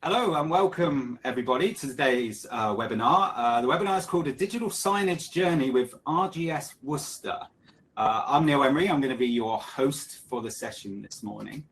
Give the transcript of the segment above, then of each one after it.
Hello and welcome everybody to today's webinar. The webinar is called A Digital Signage Journey with RGS Worcester. I'm Neil Emery. I'm going to be your host for the session this morning.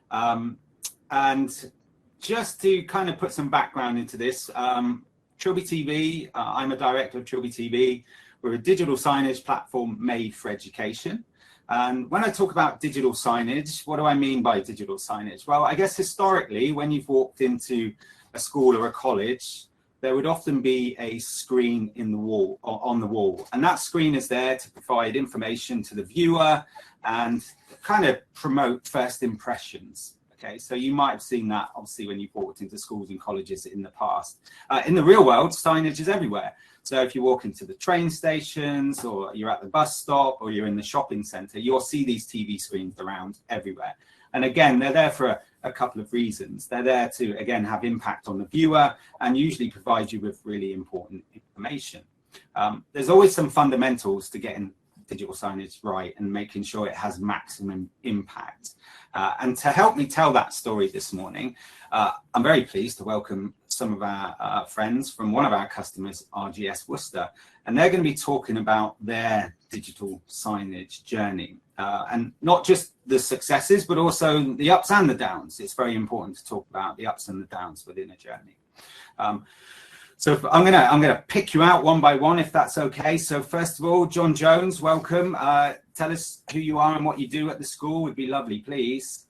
And just to kind of put some background into this, TrilbyTV, I'm a director of TrilbyTV. We're a digital signage platform made for education. And when I talk about digital signage, what do I mean by digital signage? Well, I guess historically, when you've walked into a school or a college, there would often be a screen in the wall or on the wall. And that screen is there to provide information to the viewer and kind of promote first impressions. Okay, so you might have seen that obviously when you've walked into schools and colleges in the past. In the real world, signage is everywhere. So if you walk into the train stations or you're at the bus stop or you're in the shopping centre, you'll see these TV screens around everywhere. And again, they're there for a couple of reasons. They're there to, again, have impact on the viewer and usually provide you with really important information. There's always some fundamentals to getting digital signage right and making sure it has maximum impact. And to help me tell that story this morning, I'm very pleased to welcome some of our friends from one of our customers, RGS Worcester, and they're going to be talking about their digital signage journey. And not just the successes, but also the ups and the downs. It's very important to talk about the ups and the downs within a journey. So I'm gonna pick you out one by one, if that's okay. So first of all, John Jones, welcome. Tell us who you are and what you do at the school would be lovely, please.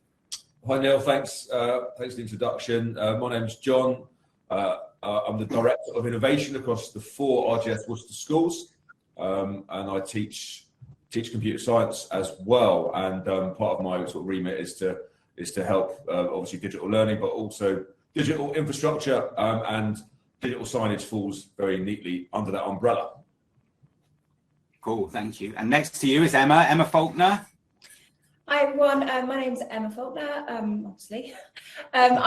Hi Neil, thanks for the introduction. My name's John. I'm the Director of Innovation across the 4 RGS Worcester schools, and I teach computer science as well. And part of my sort of remit is to help obviously digital learning, but also digital infrastructure, and digital signage falls very neatly under that umbrella. Cool, thank you. And next to you is Emma Faulkner. Hi everyone, my name's Emma Faulkner, obviously. I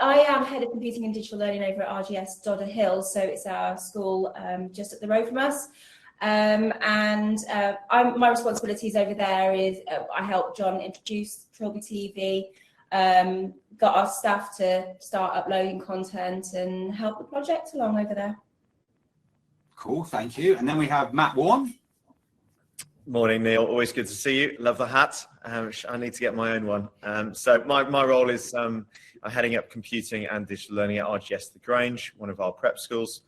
am Head of Computing and Digital Learning over at RGS Dodder Hill, so it's our school just up the road from us. My responsibilities over there is I help John introduce TrilbyTV, got our staff to start uploading content and help the project along over there. Cool, thank you. And then we have Matt Warren. Morning, Neil. Always good to see you. Love the hat. I need to get my own one. So my role is I'm heading up computing and digital learning at RGS The Grange, one of our prep schools.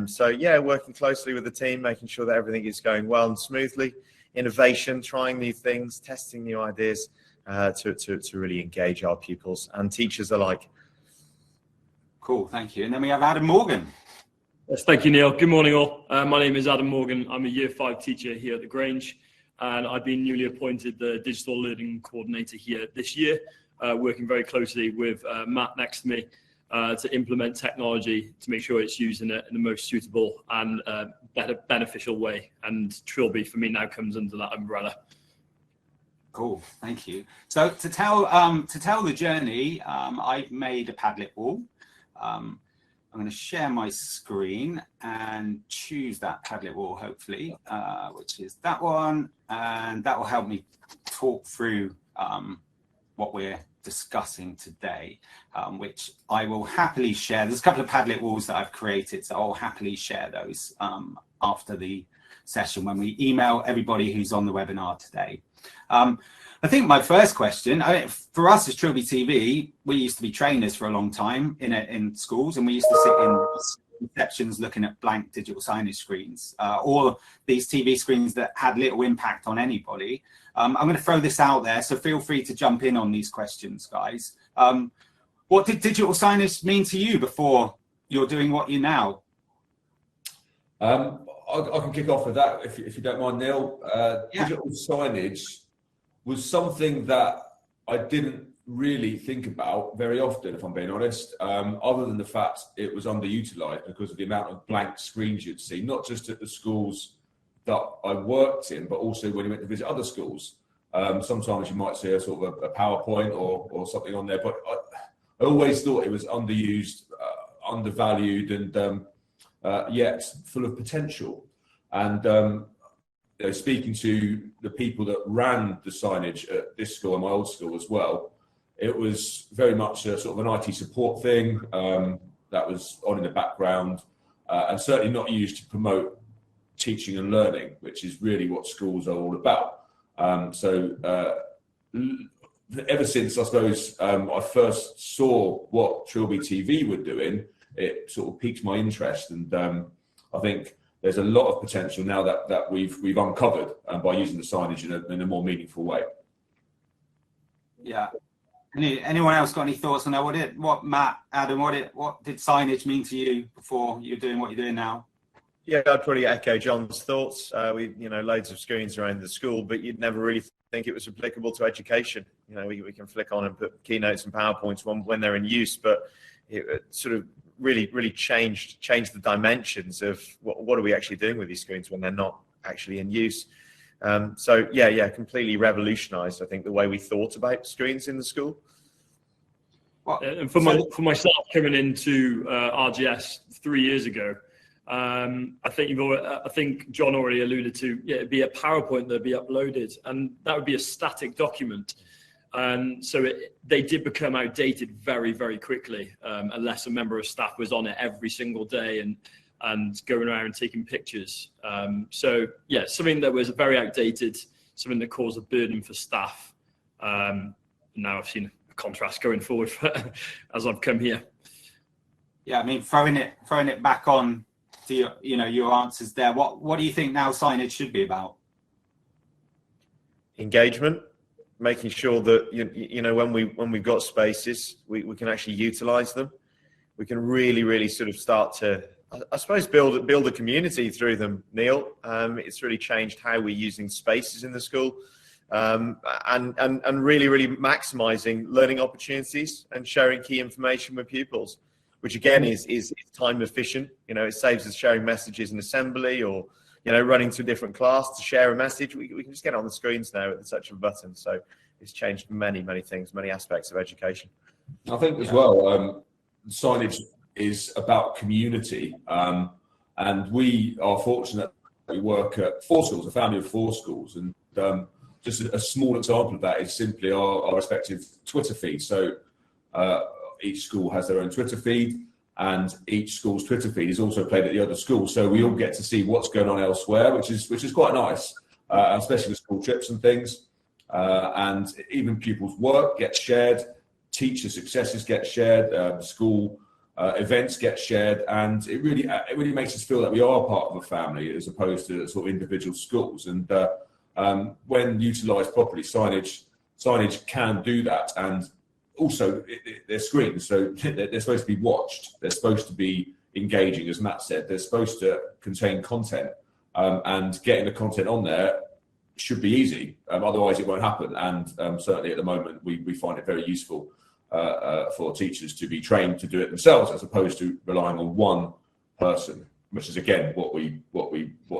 So yeah, working closely with the team, making sure that everything is going well and smoothly. Innovation, trying new things, testing new ideas to really engage our pupils and teachers alike. Cool, thank you. And then we have Adam Morgan. Yes, thank you, Neil. Good morning, all. My name is Adam Morgan. I'm a Year 5 teacher here at The Grange, and I've been newly appointed the Digital Learning Coordinator here this year, working very closely with Matt next to me to implement technology to make sure it's used in the most suitable and beneficial way. And Trilby, for me, now comes under that umbrella. Cool, thank you. So to tell the journey, I've made a Padlet wall. I'm going to share my screen and choose that Padlet wall, hopefully, which is that one, and that will help me talk through what we're discussing today, which I will happily share. There's a couple of Padlet walls that I've created, so I'll happily share those after the session when we email everybody who's on the webinar today. I think my first question, for us as TrilbyTV, we used to be trainers for a long time in schools, and we used to sit in receptions looking at blank digital signage screens, or these TV screens that had little impact on anybody. I'm going to throw this out there, so feel free to jump in on these questions, guys. What did digital signage mean to you before you're doing what you now? I can kick off with that if you don't mind, Neil. Yeah. Digital signage was something that I didn't really think about very often, if I'm being honest, other than the fact it was underutilised because of the amount of blank screens you'd see, not just at the schools that I worked in, but also when you went to visit other schools. Sometimes you might see a sort of a PowerPoint or something on there, but I always thought it was underused, undervalued, and yet full of potential. And speaking to the people that ran the signage at this school and my old school as well, it was very much a sort of an IT support thing that was on in the background, and certainly not used to promote teaching and learning, which is really what schools are all about. Ever since, I suppose, I first saw what TrilbyTV were doing, it sort of piqued my interest, and I think there's a lot of potential now that we've uncovered by using the signage in a more meaningful way. Yeah. Anyone else got any thoughts on that? What Matt, Adam, what did signage mean to you before you're doing what you're doing now? Yeah, I'd probably echo John's thoughts. Loads of screens around the school, but you'd never really think it was applicable to education. We can flick on and put keynotes and PowerPoints when they're in use, but it sort of really changed the dimensions of what are we actually doing with these screens when they're not actually in use. Completely revolutionised, I think, the way we thought about screens in the school. And for myself, coming into RGS 3 years ago, I think John already alluded to, it'd be a PowerPoint that'd be uploaded, and that would be a static document. And so they did become outdated very, very quickly, unless a member of staff was on it every single day and going around and taking pictures. Something that was very outdated, something that caused a burden for staff. Now I've seen a contrast going forward as I've come here. Yeah, I mean, throwing it back on to your answers there. What do you think now signage should be about? Engagement, making sure that when we've got spaces, we can actually utilise them. We can really sort of start to, I suppose, build a community through them, Neil. It's really changed how we're using spaces in the school, and really maximising learning opportunities and sharing key information with pupils, which again is time efficient. It saves us sharing messages in assembly or running to a different class to share a message. We can just get it on the screens now at the touch of a button. So it's changed many things, many aspects of education. I think as well, signage is about community, and we are fortunate that we work at 4 schools, a family of 4 schools, and just a small example of that is simply our respective Twitter feeds. So each school has their own Twitter feed, and each school's Twitter feed is also played at the other school, so we all get to see what's going on elsewhere, which is quite nice, especially with school trips and things, and even pupils' work gets shared, teacher successes get shared, school events get shared, and it really makes us feel that we are part of a family as opposed to sort of individual schools. And when utilised properly, signage can do that. And also they're screens, so they're supposed to be watched, they're supposed to be engaging, as Matt said, they're supposed to contain content, and getting the content on there should be easy, otherwise it won't happen. And certainly at the moment we find it very useful for teachers to be trained to do it themselves as opposed to relying on one person, which is again what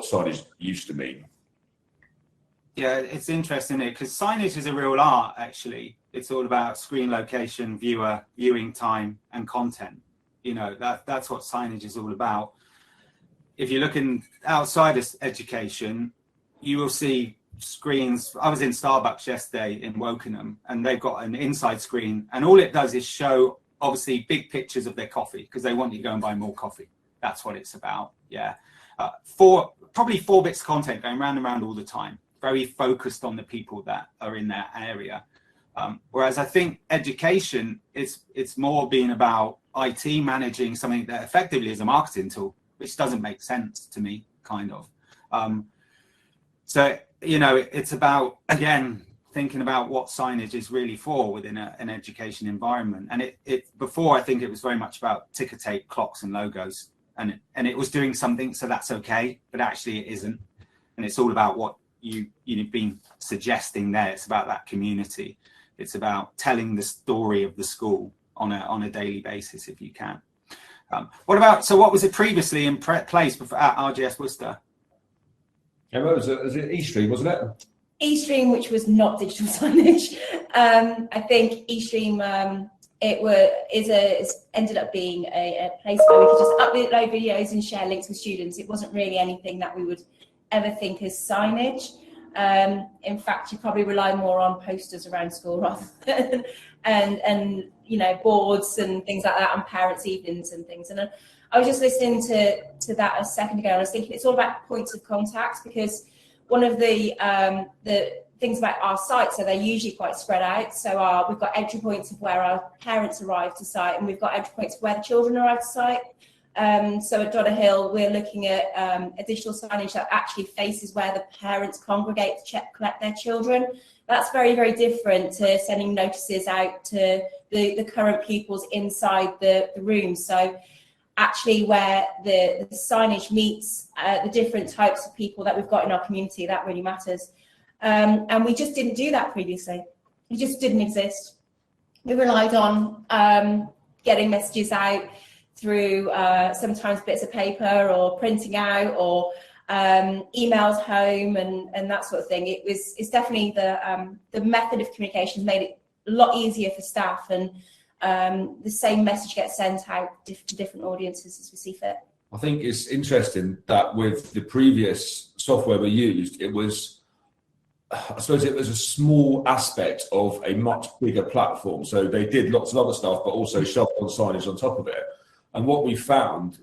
signage used to mean. Yeah, it's interesting because signage is a real art, actually. It's all about screen location, viewing time, and content. That's what signage is all about. If you're looking outside of education, you will see screens. I was in Starbucks yesterday in Wokingham, and they've got an inside screen, and all it does is show, obviously, big pictures of their coffee because they want you to go and buy more coffee. That's what it's about. Yeah, probably 4 bits of content going round and round all the time. Very focused on the people that are in that area. Whereas I think education, it's more being about IT managing something that effectively is a marketing tool, which doesn't make sense to me, kind of. It's about, again, thinking about what signage is really for within an education environment. And before, I think it was very much about ticker tape, clocks and logos. And it was doing something, so that's okay, but actually it isn't. And it's all about what you've been suggesting there. It's about that community. It's about telling the story of the school on a daily basis, if you can. What was it previously in place at RGS Worcester? Was it eStream, wasn't it? eStream, which was not digital signage. I think eStream ended up being a place where we could just upload videos and share links with students. It wasn't really anything that we would ever think as signage. In fact, you probably rely more on posters around school rather than and you know, boards and things like that, and parents' evenings and things. And I was just listening to that a second ago, and I was thinking it's all about points of contact, because one of the things about our site, so they're usually quite spread out. So we've got entry points of where our parents arrive to site, and we've got entry points of where the children arrive to site. So at Dodder Hill, we're looking at a digital signage that actually faces where the parents congregate to collect their children. That's very, very different to sending notices out to the current pupils inside the room. So actually where the signage meets the different types of people that we've got in our community, that really matters. And we just didn't do that previously. It just didn't exist. We relied on getting messages out through sometimes bits of paper or printing out or emails home and that sort of thing. It's definitely the method of communication made it a lot easier for staff, and the same message gets sent out to different audiences as we see fit. I think it's interesting that with the previous software we used, it was, I suppose it was a small aspect of a much bigger platform. So they did lots of other stuff, but also shoved on signage on top of it. And what we found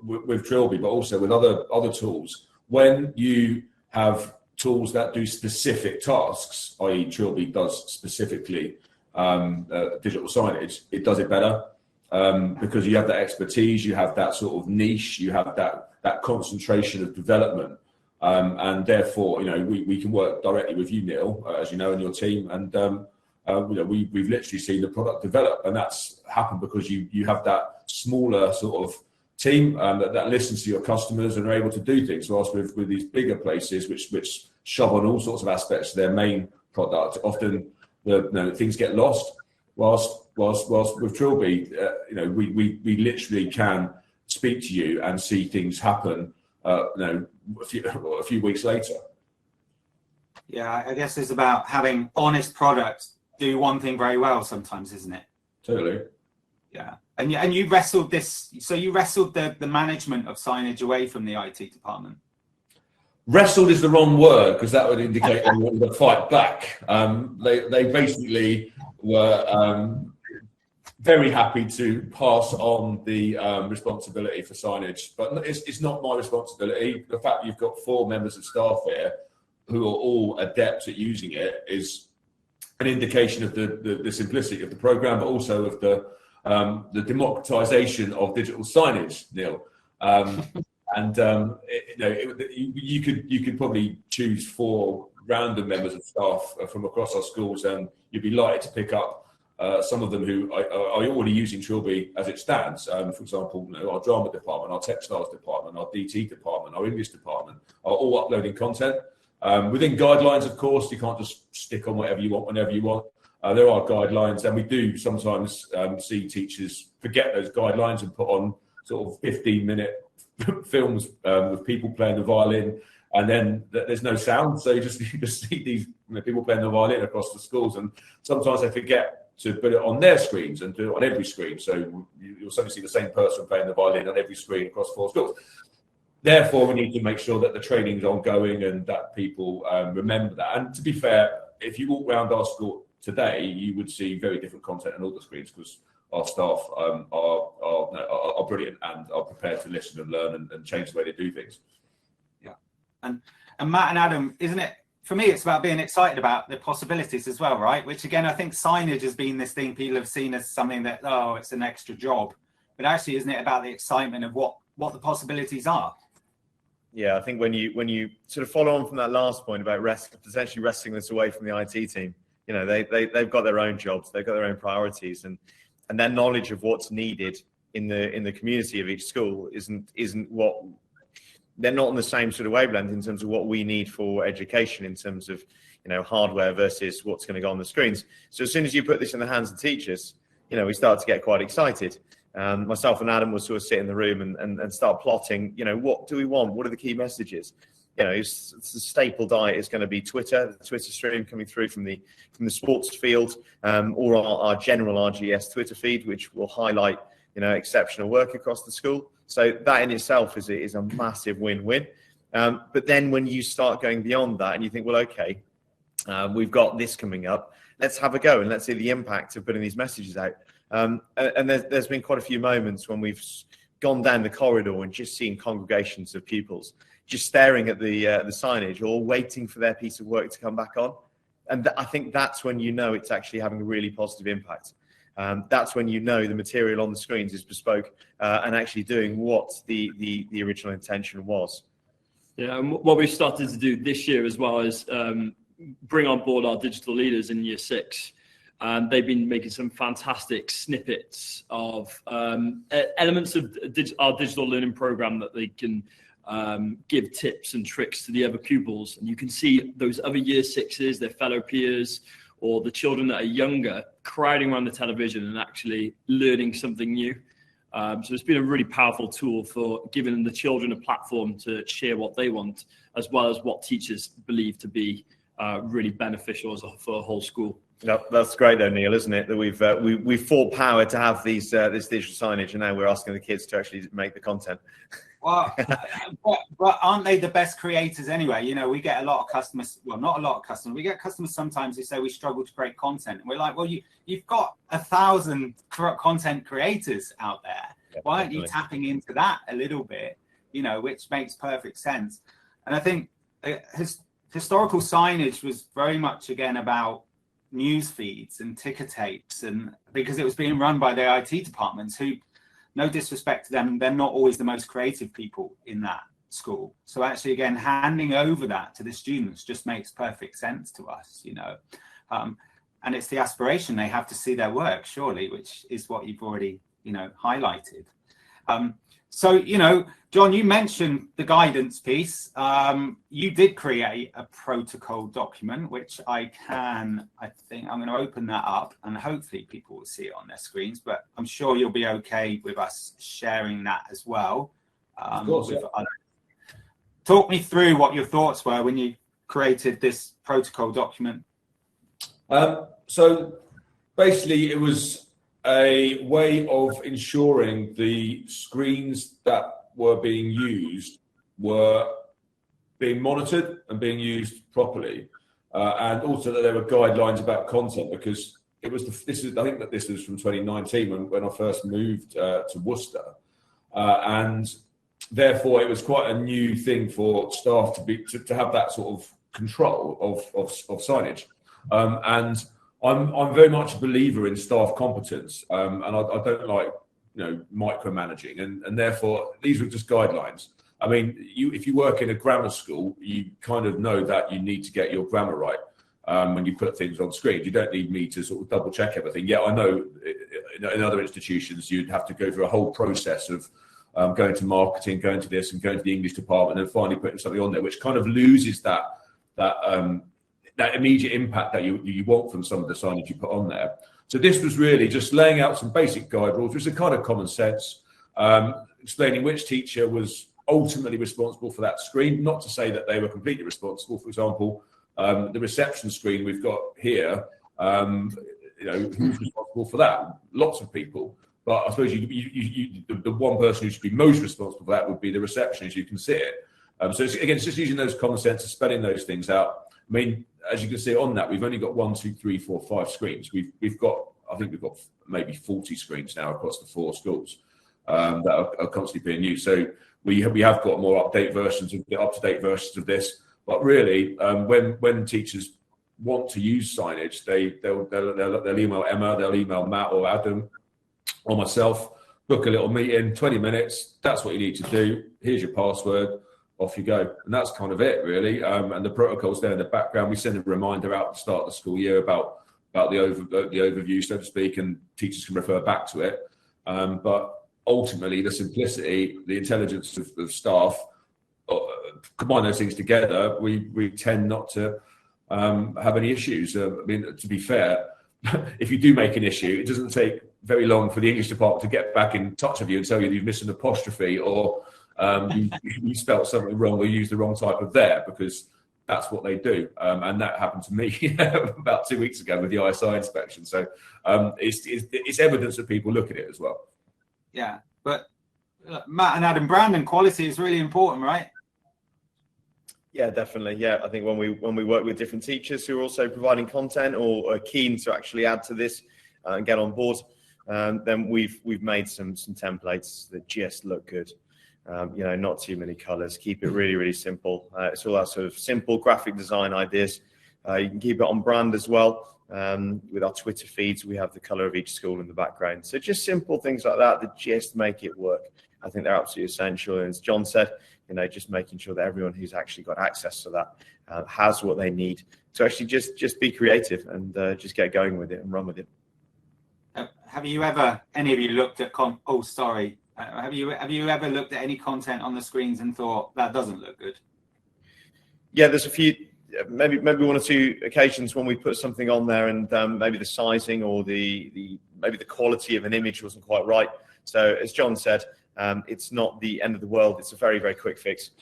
with Trilby, but also with other tools, when you have tools that do specific tasks, i.e. Trilby does specifically digital signage, it does it better because you have that expertise, you have that sort of niche, you have that concentration of development. And therefore, you know, we can work directly with you, Neil, as you know, and your team. And, you know, we've literally seen the product develop, and that's happened because you have that smaller sort of team that listens to your customers and are able to do things. Whilst with these bigger places, which shove on all sorts of aspects of their main product, often things get lost. Whilst with Trilby, you know, we literally can speak to you and see things happen, you know, a few weeks later. Yeah, I guess it's about having honest products do one thing very well sometimes, isn't it? Totally. Yeah. And you wrestled this, so you wrestled the management of signage away from the IT department. Wrestled is the wrong word, because that would indicate they wanted to fight back. They basically were very happy to pass on the responsibility for signage, but it's not my responsibility. The fact that you've got 4 members of staff here who are all adept at using it is an indication of the simplicity of the program, but also of the democratization of digital signage, Neil. You could probably choose 4 random members of staff from across our schools, and you'd be likely to pick up some of them who are already using Trilby as it stands. For example, you know, our drama department, our textiles department, our DT department, our English department are all uploading content. Within guidelines, of course, you can't just stick on whatever you want whenever you want. There are guidelines, and we do sometimes see teachers forget those guidelines and put on sort of 15-minute films with people playing the violin, and then there's no sound, so you just see these people playing the violin across the schools, and sometimes they forget to put it on their screens and do it on every screen. So you'll certainly see the same person playing the violin on every screen across 4 schools. Therefore, we need to make sure that the training is ongoing and that people remember that. And to be fair, if you walk around our school today, you would see very different content on all the screens, because our staff are brilliant and are prepared to listen and learn and change the way they do things. Yeah, and Matt and Adam, isn't it? For me, it's about being excited about the possibilities as well, right? Which again, I think signage has been this thing people have seen as something that, oh, it's an extra job, but actually, isn't it about the excitement of what the possibilities are? Yeah, I think when you sort of follow on from that last point about potentially wresting this away from the IT team, you know, they've got their own jobs, they've got their own priorities, and their knowledge of what's needed in the community of each school isn't what they're not on the same sort of wavelength in terms of what we need for education in terms of, you know, hardware versus what's going to go on the screens. So as soon as you put this in the hands of teachers, you know, we start to get quite excited. Myself and Adam will sort of sit in the room and start plotting, you know, what do we want? What are the key messages? You know, it's the staple diet is going to be Twitter, the Twitter stream coming through from the sports field, or our general RGS Twitter feed, which will highlight, you know, exceptional work across the school. So that in itself is a massive win-win. But then when you start going beyond that and you think, well, okay, we've got this coming up, let's have a go and let's see the impact of putting these messages out. And there's been quite a few moments when we've gone down the corridor and just seen congregations of pupils just staring at the signage or waiting for their piece of work to come back on. And I think that's when you know it's actually having a really positive impact. That's when you know the material on the screens is bespoke and actually doing what the original intention was. Yeah, and what we've started to do this year as well is bring on board our digital leaders in Year 6. And they've been making some fantastic snippets of elements of our digital learning program that they can give tips and tricks to the other pupils. And you can see those other Year 6s, their fellow peers, or the children that are younger crowding around the television and actually learning something new. So it's been a really powerful tool for giving the children a platform to share what they want, as well as what teachers believe to be really beneficial for a whole school. No, that's great though, Neil, isn't it? That we've fought power to have these this digital signage, and now we're asking the kids to actually make the content. Well, but aren't they the best creators anyway? You know, we get a lot of customers. Well, not a lot of customers. We get customers sometimes who say we struggle to create content, and we're like, well, you've got 1,000 content creators out there. Yeah, why aren't you tapping into that a little bit? You know, which makes perfect sense. And I think historical signage was very much again about news feeds and ticker tapes, and because it was being run by the IT departments who, no disrespect to them, they're not always the most creative people in that school. So actually, again, handing over that to the students just makes perfect sense to us, you know. And it's the aspiration they have to see their work, surely, which is what you've already, you know, highlighted. So, you know, John, you mentioned the guidance piece. You did create a protocol document, which I think I'm going to open that up and hopefully people will see it on their screens, but I'm sure you'll be okay with us sharing that as well. Of course, yeah. Talk me through what your thoughts were when you created this protocol document. So basically it was a way of ensuring the screens that were being used were being monitored and being used properly, and also that there were guidelines about content, because it was I think that this was from 2019 when I first moved to Worcester, and therefore it was quite a new thing for staff to have that sort of control of signage, and I'm very much a believer in staff competence, and I don't like, you know, micromanaging, and therefore these were just guidelines. I mean, if you work in a grammar school, you kind of know that you need to get your grammar right when you put things on screen. You don't need me to sort of double check everything. Yeah, I know in other institutions you'd have to go through a whole process of going to marketing, going to this, and going to the English department, and finally putting something on there, which kind of loses that immediate impact that you want from some of the signage you put on there. So this was really just laying out some basic guide rules, which are kind of common sense, explaining which teacher was ultimately responsible for that screen. Not to say that they were completely responsible. For example, the reception screen we've got here, you know, who's responsible for that? Lots of people. But I suppose the one person who should be most responsible for that would be the receptionist. You can see it. So it's just using those common sense and spelling those things out. I mean, as you can see on that, we've only got 1, 2, 3, 4, 5 screens. I think we've got maybe 40 screens now across the 4 schools that are constantly being used. So we have got more up-to-date versions of this. But really, when teachers want to use signage, they'll email Emma, they'll email Matt or Adam or myself, book a little meeting, 20 minutes. That's what you need to do. Here's your password. Off you go. And that's kind of it, really. And the protocol's there in the background. We send a reminder out at the start of the school year about the overview, so to speak, and teachers can refer back to it. But ultimately, the simplicity, the intelligence of staff, combine those things together, we tend not to have any issues. I mean, to be fair, if you do make an issue, it doesn't take very long for the English department to get back in touch with you and tell you you've missed an apostrophe, or you spelt something wrong or used the wrong type of there, because that's what they do. And that happened to me about 2 weeks ago with the ISI inspection. So it's evidence that people look at it as well. Yeah, but Matt and Adam, brand and quality is really important, right? Yeah, definitely. Yeah, I think when we work with different teachers who are also providing content or are keen to actually add to this and get on board, then we've made some templates that just look good. Not too many colours. Keep it really, really simple. It's all our sort of simple graphic design ideas. You can keep it on brand as well. With our Twitter feeds, we have the colour of each school in the background. So just simple things like that just make it work. I think they're absolutely essential. And as John said, just making sure that everyone who's actually got access to that has what they need to actually just be creative and just get going with it and run with it. Have you ever, any of you looked at have you ever looked at any content on the screens and thought that doesn't look good? Yeah, there's a few, maybe one or two occasions when we put something on there and maybe the sizing or maybe the quality of an image wasn't quite right. So as John said, it's not the end of the world. It's a very, very quick fix.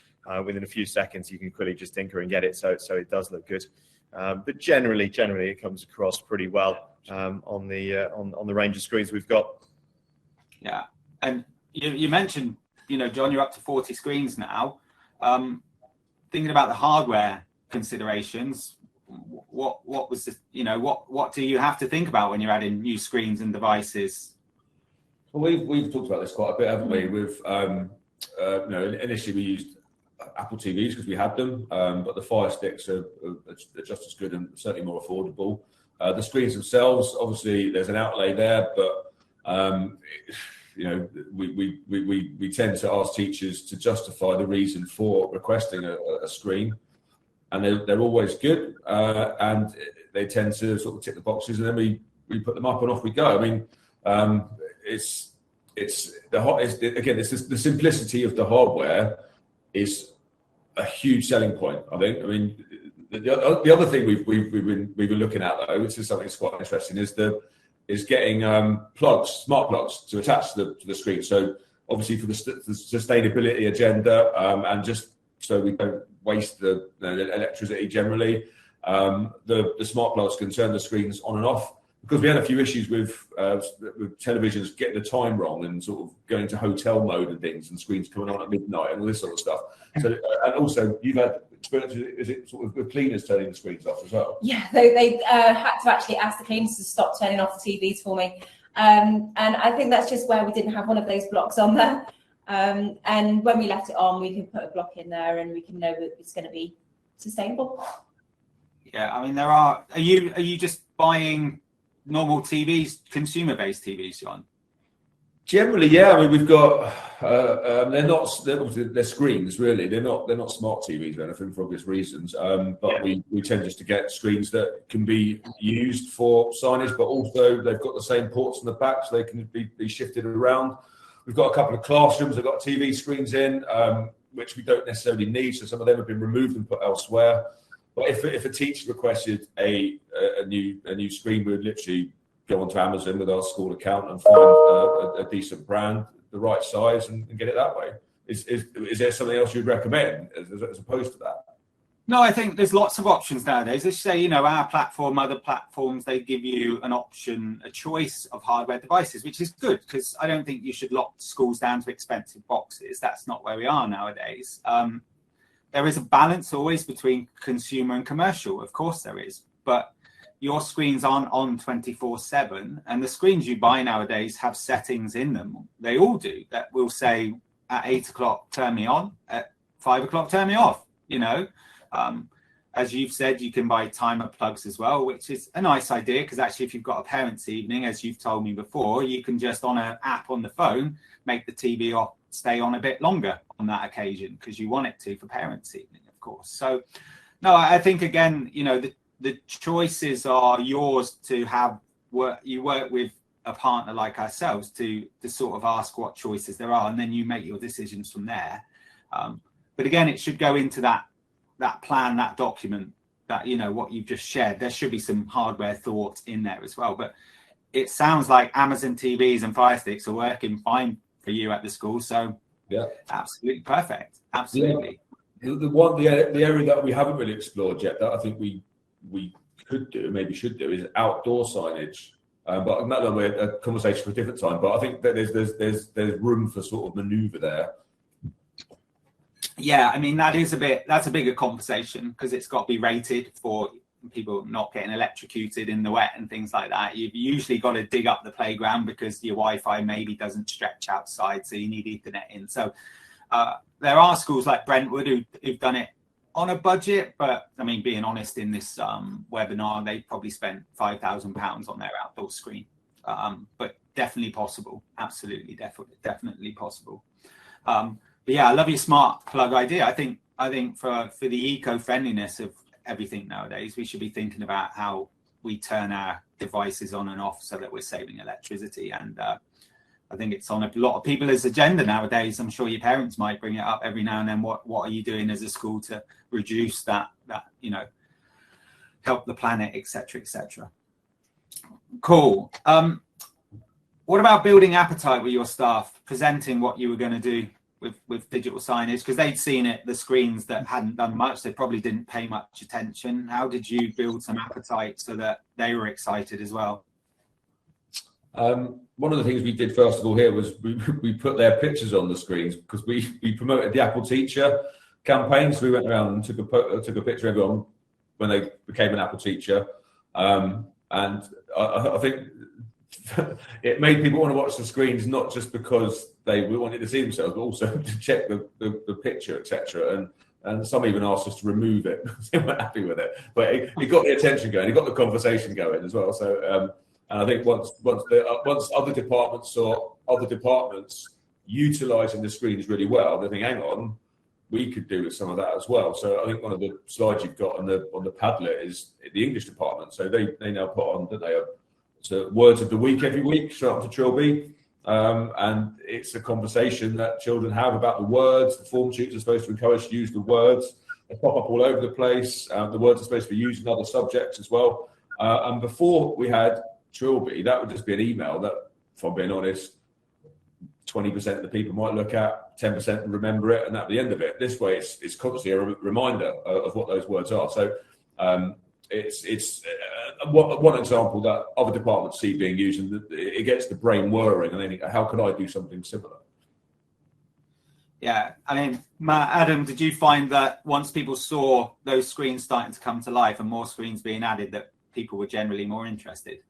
Within a few seconds, you can quickly just tinker and get it. So it does look good. But generally, it comes across pretty well on the range of screens we've got. Yeah, and you mentioned, John, you're up to 40 screens now. Thinking about the hardware considerations, what was the, what do you have to think about when you're adding new screens and devices? Well, we've talked about this quite a bit, haven't we? With initially we used Apple TVs because we had them, but the Fire Sticks are just as good and certainly more affordable. The screens themselves, obviously, there's an outlay there, but we tend to ask teachers to justify the reason for requesting a screen, and they're always good, and they tend to sort of tick the boxes, and then we put them up and off we go. I mean, it's the simplicity of the hardware is a huge selling point, I think. I mean, the other thing we've been looking at, though, which is something that's quite interesting, is getting smart plugs to attach to the screen. So obviously for the sustainability agenda, and just so we don't waste the electricity generally, the smart plugs can turn the screens on and off. Because we had a few issues with televisions getting the time wrong and sort of going to hotel mode and things, and screens coming on at midnight and all this sort of stuff. So, and also you've had experience, is it sort of with cleaners turning the screens off as well? Yeah, they had to actually ask the cleaners to stop turning off the TVs for me. And I think that's just where we didn't have one of those blocks on there. And when we left it on, we can put a block in there and we can know that it's going to be sustainable. Yeah, I mean, are you just buying normal TVs, consumer-based TVs, John? Generally, yeah. I mean, we've got they're screens really. They're not smart TVs or anything for obvious reasons. But we tend just to get screens that can be used for signage, but also they've got the same ports in the back, so they can be shifted around. We've got a couple of classrooms that got TV screens in, which we don't necessarily need. So some of them have been removed and put elsewhere. But if a teacher requested a new screen, we would literally go onto Amazon with our school account and find a decent brand, the right size, and get it that way. Is there something else you'd recommend as opposed to that? No, I think there's lots of options nowadays. Let's say, our platform, other platforms, they give you an option, a choice of hardware devices, which is good, because I don't think you should lock schools down to expensive boxes. That's not where we are nowadays. There is a balance always between consumer and commercial. Of course there is. But your screens aren't on 24/7. And the screens you buy nowadays have settings in them. They all do. That will say at 8 o'clock, turn me on. At 5 o'clock, turn me off. As you've said, you can buy timer plugs as well, which is a nice idea, because actually if you've got a parents' evening, as you've told me before, you can just on an app on the phone, make the TV off, stay on a bit longer on that occasion, because you want it to for parents' evening, of course. So, no, I think, again, the choices are yours to have. You work with a partner like ourselves to sort of ask what choices there are, and then you make your decisions from there. But again, it should go into that plan, that document, that, what you've just shared. There should be some hardware thought in there as well. But it sounds like Amazon TVs and Fire Sticks are working fine for you at the school. So yeah, absolutely perfect. Absolutely. Yeah. The area that we haven't really explored yet, that I think we could do, maybe should do, is outdoor signage. But that we're a conversation for a different time. But I think that there's room for sort of manoeuvre there. Yeah, I mean, that's a bigger conversation because it's got to be rated for people not getting electrocuted in the wet and things like that. You've usually got to dig up the playground because your Wi-Fi maybe doesn't stretch outside, so you need Ethernet in. So there are schools like Brentwood who've done it on a budget, but I mean, being honest, in this webinar, they probably spent £5,000 on their outdoor screen. But definitely possible. Absolutely, definitely possible. But yeah, I love your smart plug idea. I think for the eco-friendliness of everything nowadays, we should be thinking about how we turn our devices on and off so that we're saving electricity. And I think it's on a lot of people's agenda nowadays. I'm sure your parents might bring it up every now and then. What are you doing as a school to reduce that help the planet, etc., etc. Cool. What about building appetite with your staff, presenting what you were going to do with digital signage? Because they'd seen it, the screens that hadn't done much, they probably didn't pay much attention. How did you build some appetite so that they were excited as well? One of the things we did first of all here was we put their pictures on the screens because we promoted the Apple Teacher campaign. So we went around and took a picture of everyone when they became an Apple Teacher, and I think it made people want to watch the screens, not just because they wanted to see themselves, but also to check the picture, etc. And some even asked us to remove it because they weren't happy with it. But it got the attention going, it got the conversation going as well. So and I think once other departments saw other departments utilising the screens really well, they think, hang on, we could do with some of that as well. So I think one of the slides you've got on the Padlet is the English department. So they now put on, don't they, so words of the week every week, straight up to Trilby. And it's a conversation that children have about the words. The form sheets are supposed to encourage to use the words. They pop up all over the place. The words are supposed to be used in other subjects as well. And before we had Trilby, that would just be an email that, if I'm being honest, 20% of the people might look at, 10% remember it, and that's the end of it. This way, it's constantly a reminder of what those words are. So it's one example that other departments see being used, and it gets the brain whirring, and they think, how could I do something similar? Yeah, I mean, Matt, Adam, did you find that once people saw those screens starting to come to life and more screens being added, that people were generally more interested?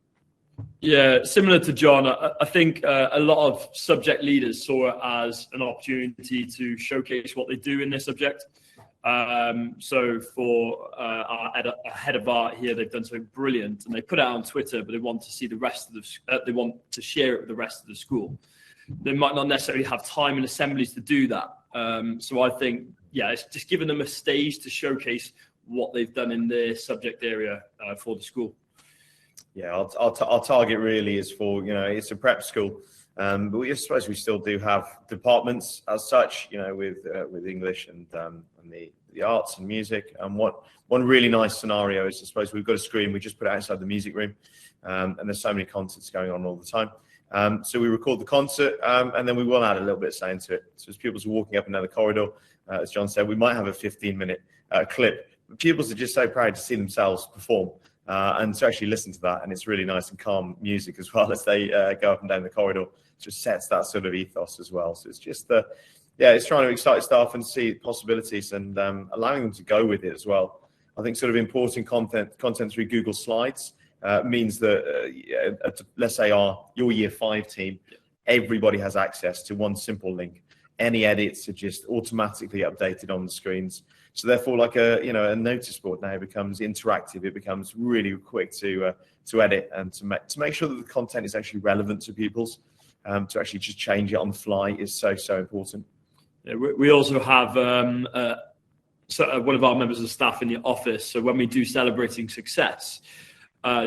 Yeah, similar to John, I think a lot of subject leaders saw it as an opportunity to showcase what they do in their subject. So for our head of art here, they've done something brilliant, and they put it out on Twitter, but they want to see the rest of they want to share it with the rest of the school. They might not necessarily have time in assemblies to do that. So I think, yeah, it's just giving them a stage to showcase what they've done in their subject area for the school. Yeah, our target really is for, it's a prep school, but I suppose we still do have departments as such, with English and the arts and music. And one really nice scenario is, I suppose we've got a screen, we just put it outside the music room, and there's so many concerts going on all the time. So we record the concert, and then we will add a little bit of sound to it. So as pupils are walking up and down the corridor, as John said, we might have a 15-minute clip. Pupils are just so proud to see themselves perform. And to actually listen to that, and it's really nice and calm music as well as they go up and down the corridor. It just sets that sort of ethos as well. So it's just it's trying to excite staff and see possibilities and allowing them to go with it as well. I think sort of importing content through Google Slides means that let's say your Year 5 team, everybody has access to one simple link. Any edits are just automatically updated on the screens. So therefore, like a notice board now becomes interactive. It becomes really quick to edit and to make sure that the content is actually relevant to pupils. To actually just change it on the fly is so important. Yeah, we also have one of our members of staff in the office. So when we do celebrating success,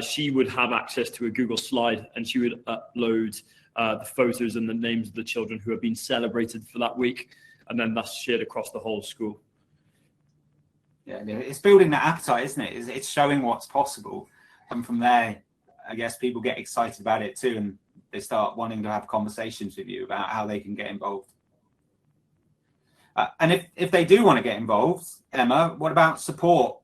she would have access to a Google slide, and she would upload the photos and the names of the children who have been celebrated for that week, and then that's shared across the whole school. Yeah, it's building that appetite, isn't it? It's showing what's possible, and from there, I guess people get excited about it too, and they start wanting to have conversations with you about how they can get involved. And if they do want to get involved, Emma, what about support?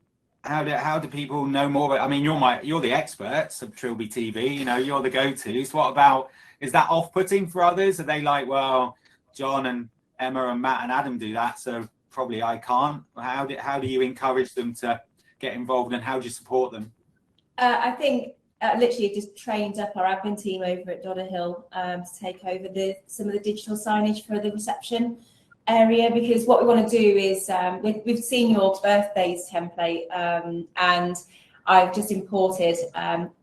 How do people know more? I mean, you're the experts of TrilbyTV. You're the go-tos. What about, is that off-putting for others? Are they like, well, John and Emma and Matt and Adam do that, so probably I can't. How do you encourage them to get involved, and how do you support them? I think literally just trained up our admin team over at Dodder Hill to take over some of the digital signage for the reception area, because what we want to do is we've seen your birthdays template, and I've just imported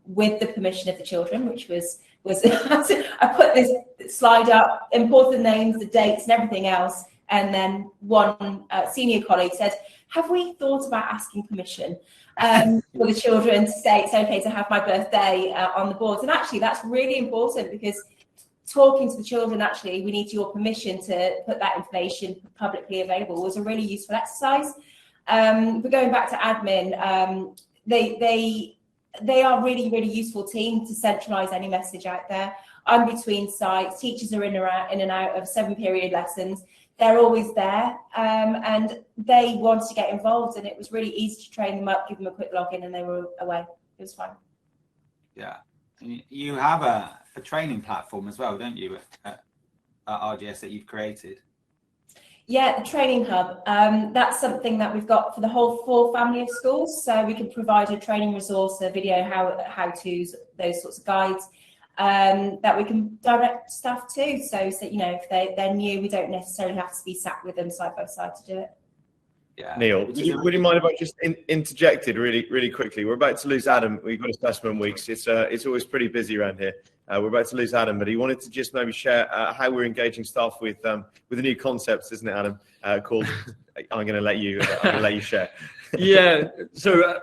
with the permission of the children, which was I put this slide up, imported the names, the dates, and everything else, and then one senior colleague said, "Have we thought about asking permission for the children to say it's okay to have my birthday on the boards?" And actually, that's really important, because talking to the children, actually, we need your permission to put that information publicly available, was a really useful exercise. But going back to admin, they are really, really useful team to centralise any message out there. I'm between sites. Teachers are in and out of 7-period lessons. They're always there, and they wanted to get involved, and it was really easy to train them up, give them a quick login, and they were away. It was fun. Yeah, you have a training platform as well, don't you, at RGS that you've created? Yeah, the training hub. That's something that we've got for the whole full family of schools. So we can provide a training resource, a video, how-tos, those sorts of guides that we can direct staff to. So if they're new, we don't necessarily have to be sat with them side by side to do it. Yeah. Neil, would you mind if I just interjected really quickly? We're about to lose Adam. We've got assessment weeks. It's always pretty busy around here. We're about to lose Adam, but he wanted to just maybe share how we're engaging staff with a new concept, isn't it, Adam? Called I'm going to let you share. Yeah. So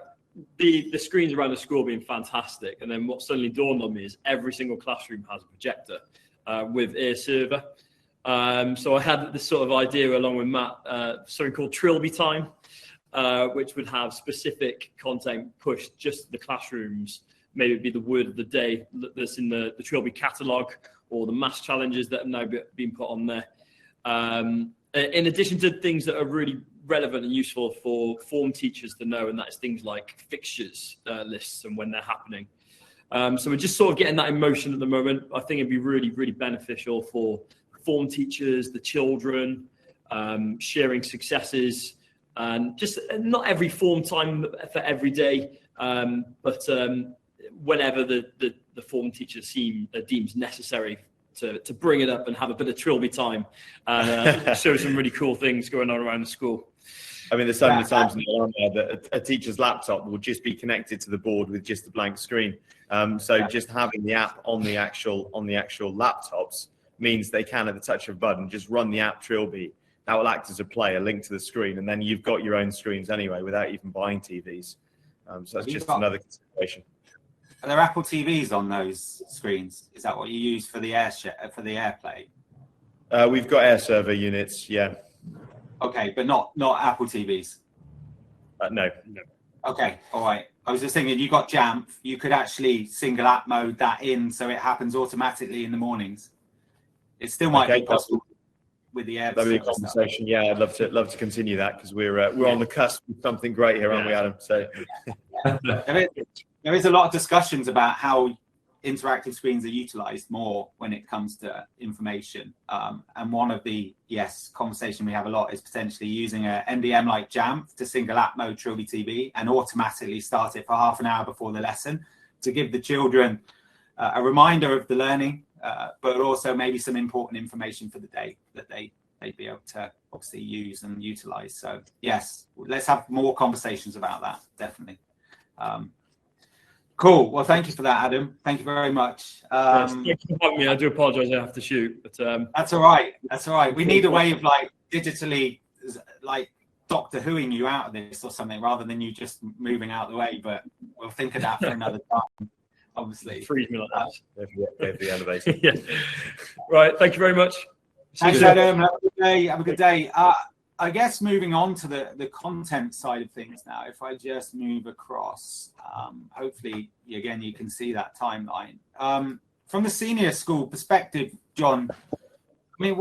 the screens around the school have been fantastic, and then what suddenly dawned on me is every single classroom has a projector with ear server. So I had this sort of idea along with Matt, something called Trilby Time, which would have specific content pushed just to the classrooms. Maybe it'd be the word of the day that's in the Trilby catalogue, or the maths challenges that have now been put on there. In addition to things that are really relevant and useful for form teachers to know, and that is things like fixtures lists and when they're happening. So we're just sort of getting that in motion at the moment. I think it'd be really, really beneficial for form teachers, the children, sharing successes, and just not every form time for every day, but whenever the form teacher deems necessary to bring it up and have a bit of Trilby time and show some really cool things going on around the school. I mean, there's so many times on there that a teacher's laptop will just be connected to the board with just a blank screen. Just having the app on the actual laptops means they can, at the touch of a button, just run the app Trilby. That will act as a link to the screen, and then you've got your own screens anyway without even buying TVs. So that's just another consideration. Are there Apple TVs on those screens? Is that what you use for the AirPlay? We've got air server units, yeah. Okay, but not Apple TVs. No. Okay, all right. I was just thinking, you got Jamf. You could actually single app mode that in, so it happens automatically in the mornings. It still might be possible with the air. That'd be a conversation. Yeah, I'd love to continue that, because we're on the cusp of something great here, aren't we, Adam? So there is a lot of discussions about how interactive screens are utilised more when it comes to information. And one of the conversation we have a lot is potentially using a MDM like Jamf to single app mode TrilbyTV and automatically start it for half an hour before the lesson to give the children a reminder of the learning, but also maybe some important information for the day that they'd be able to obviously use and utilise. So yes, let's have more conversations about that, definitely. Cool. Well, thank you for that, Adam. Thank you very much. Thank you for having me. I do apologise I have to shoot, but that's all right. That's all right. We need a way of digitally Doctor Whoing you out of this or something, rather than you just moving out of the way. But we'll think of that for another time. Obviously, freeze me like that. If the elevator. Yeah. Right. Thank you very much. Thanks, Adam. Have a good day. Have a good day. I guess moving on to the content side of things now, if I just move across, hopefully, again, you can see that timeline. From the senior school perspective, John, I mean,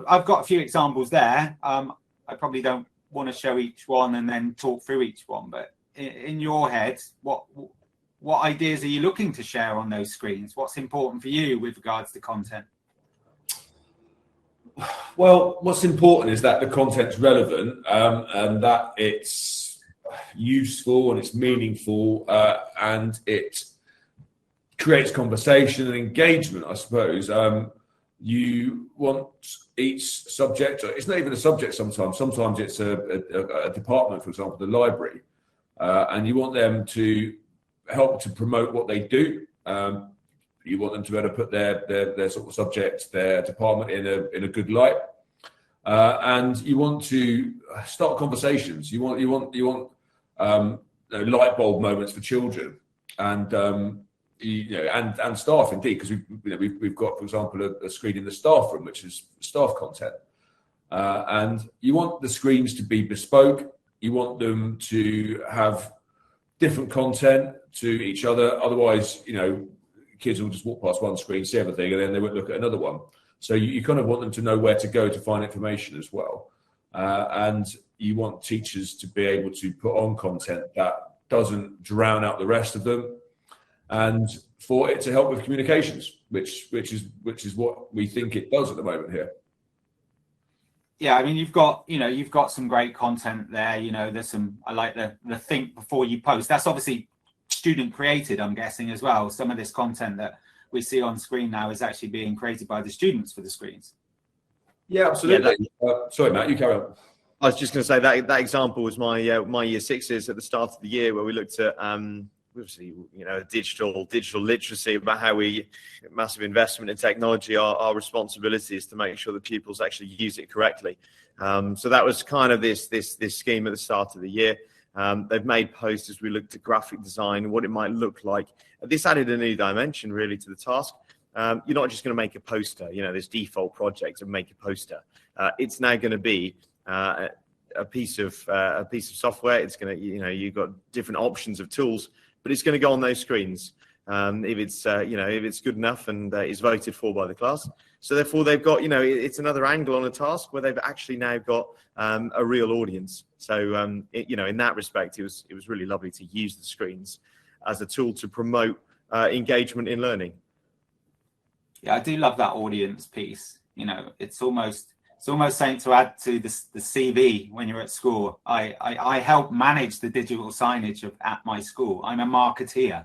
I've got a few examples there. I probably don't want to show each one and then talk through each one, but in your head, what ideas are you looking to share on those screens? What's important for you with regards to content? Well, what's important is that the content's relevant and that it's useful and it's meaningful and it creates conversation and engagement, I suppose. You want each subject, it's not even a subject sometimes it's a department, for example, the library, and you want them to help to promote what they do. You want them to be able to put their sort of subject, their department in a good light, and you want to start conversations. You want light bulb moments for children, and and staff indeed, because we've got, for example, a screen in the staff room which is staff content, and you want the screens to be bespoke. You want them to have different content to each other. Otherwise, kids will just walk past one screen, see everything, and then they won't look at another one. So you kind of want them to know where to go to find information as well. And you want teachers to be able to put on content that doesn't drown out the rest of them, and for it to help with communications, which is what we think it does at the moment here. Yeah, I mean, you've got some great content there. There's some, I like the think before you post. That's obviously student created, I'm guessing, as well. Some of this content that we see on screen now is actually being created by the students for the screens. Yeah, absolutely. Sorry, Matt, you carry on. I was just going to say that example was my year sixes at the start of the year, where we looked at obviously digital literacy, about how massive investment in technology. Our responsibility is to make sure that pupils actually use it correctly. So that was kind of this scheme at the start of the year. They've made posters. We looked at graphic design and what it might look like. This added a new dimension really to the task. You're not just going to make a poster, this default project of make a poster. It's now going to be a piece of software. It's going to, you've got different options of tools, but it's going to go on those screens if it's good enough and is voted for by the class. So therefore, they've got, it's another angle on a task where they've actually now got a real audience. So in that respect, it was really lovely to use the screens as a tool to promote engagement in learning. Yeah, I do love that audience piece. It's almost something to add to the CV when you're at school. I help manage the digital signage at my school. I'm a marketeer.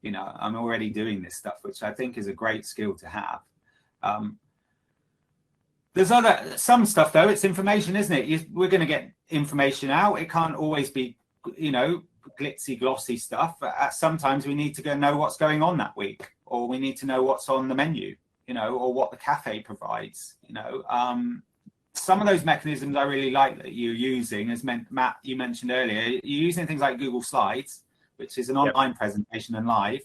I'm already doing this stuff, which I think is a great skill to have. There's some stuff though. It's information, isn't it? We're going to get information out. It can't always be, glitzy, glossy stuff. Sometimes we need to go know what's going on that week, or we need to know what's on the menu, or what the cafe provides. Some of those mechanisms I really like that you're using, as Matt, you mentioned earlier. You're using things like Google Slides, which is an online presentation and live.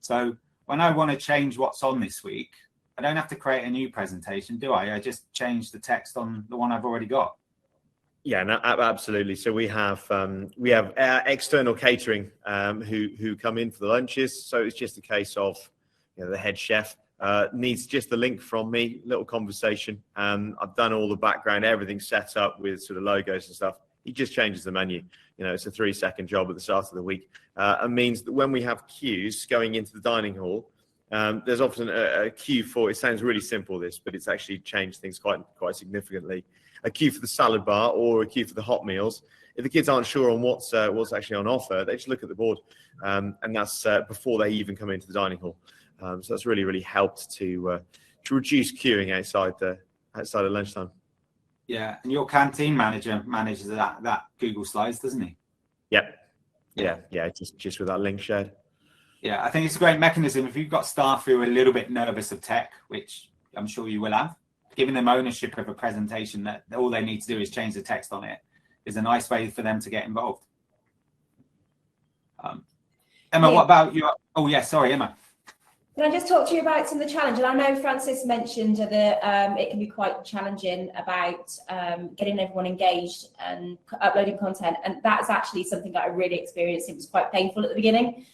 So when I want to change what's on this week, I don't have to create a new presentation, do I? I just change the text on the one I've already got. Yeah, no, absolutely. So we have external catering who come in for the lunches. So it's just a case of the head chef needs just the link from me, little conversation. I've done all the background, everything set up with sort of logos and stuff. He just changes the menu. It's a 3-second job at the start of the week. It means that when we have queues going into the dining hall, there's often a queue for, it sounds really simple this, but it's actually changed things quite significantly. A queue for the salad bar or a queue for the hot meals. If the kids aren't sure on what's actually on offer, they just look at the board, and that's before they even come into the dining hall. So that's really, really helped to reduce queuing outside of lunchtime. Yeah, and your canteen manager manages that Google Slides, doesn't he? Yep. Yeah. Just with that link shared. Yeah, I think it's a great mechanism. If you've got staff who are a little bit nervous of tech, which I'm sure you will have, giving them ownership of a presentation that all they need to do is change the text on it is a nice way for them to get involved. Emma, what about you? Oh, yeah, sorry, Emma. Can I just talk to you about some of the challenge? And I know Francis mentioned that it can be quite challenging about getting everyone engaged and uploading content. And that's actually something that I really experienced. It was quite painful at the beginning.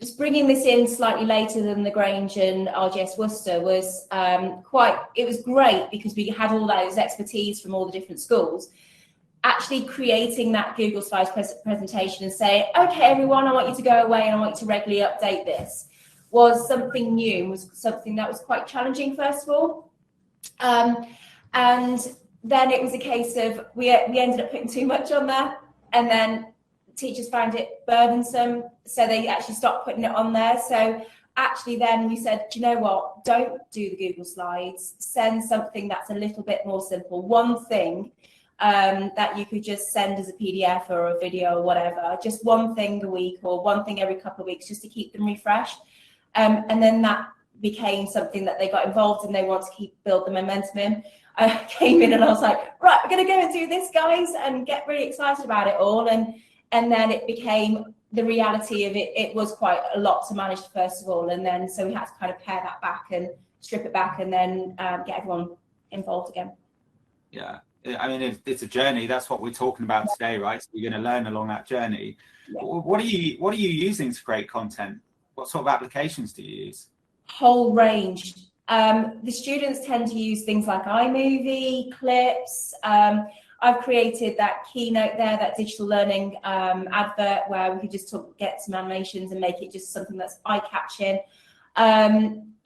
Just bringing this in slightly later than the Grange and RGS Worcester was it was great because we had all those expertise from all the different schools. Actually creating that Google Slides presentation and say, okay, everyone, I want you to go away and I want you to regularly update this, was something new, was something that was quite challenging, first of all. And then it was a case of we ended up putting too much on there, and then teachers found it burdensome, so they actually stopped putting it on there. So actually then we said, do you know what, don't do the Google Slides, send something that's a little bit more simple, one thing that you could just send as a PDF or a video or whatever, just one thing a week or one thing every couple of weeks, just to keep them refreshed. And then that became something that they got involved in. They want to build the momentum in. I came in and I was like, right, we're going to go and do this, guys, and get really excited about it all. And then it became the reality of it. It was quite a lot to manage, first of all. And then so we had to kind of pare that back and strip it back and then get everyone involved again. Yeah. I mean, it's a journey. That's what we're talking about today, right? So you're going to learn along that journey. Yeah. What are you using to create content? What sort of applications do you use? Whole range. The students tend to use things like iMovie, clips. I've created that keynote there, that digital learning advert where we could just get some animations and make it just something that's eye-catching.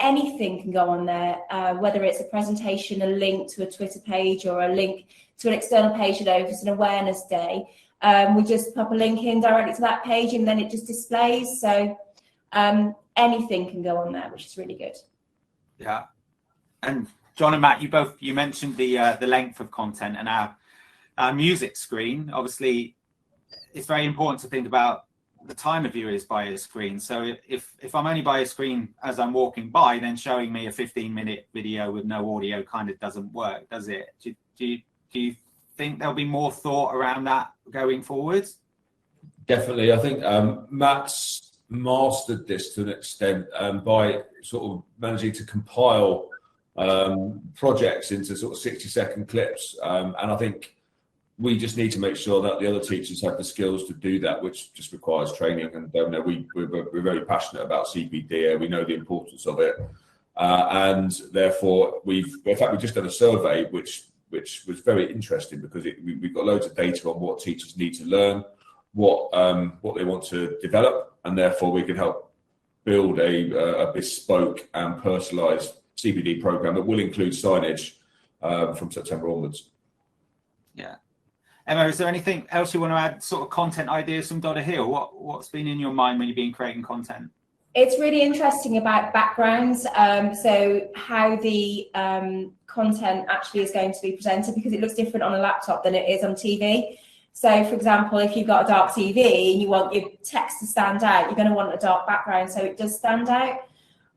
Anything can go on there, whether it's a presentation, a link to a Twitter page, or a link to an external page. If it's an awareness day, we just pop a link in directly to that page and then it just displays. So anything can go on there, which is really good. Yeah. And John and Matt, you mentioned the length of content and our music screen. Obviously, it's very important to think about the time a viewer is by a screen. So if I'm only by a screen as I'm walking by, then showing me a 15-minute video with no audio kind of doesn't work, does it? Do you think there'll be more thought around that going forward? Definitely. I think Matt's mastered this to an extent by sort of managing to compile projects into sort of 60-second clips. And I think we just need to make sure that the other teachers have the skills to do that, which just requires training. And we're very passionate about CPD. We know the importance of it. And therefore, we've just done a survey, which was very interesting because we've got loads of data on what teachers need to learn, what they want to develop, and therefore we can help build a bespoke and personalised CPD program that will include signage from September onwards. Yeah. Emma, is there anything else you want to add, sort of content ideas from Dodder Hill? What's been in your mind when you've been creating content? It's really interesting about backgrounds, so how the content actually is going to be presented, because it looks different on a laptop than it is on TV. So, for example, if you've got a dark TV and you want your text to stand out, you're going to want a dark background so it does stand out.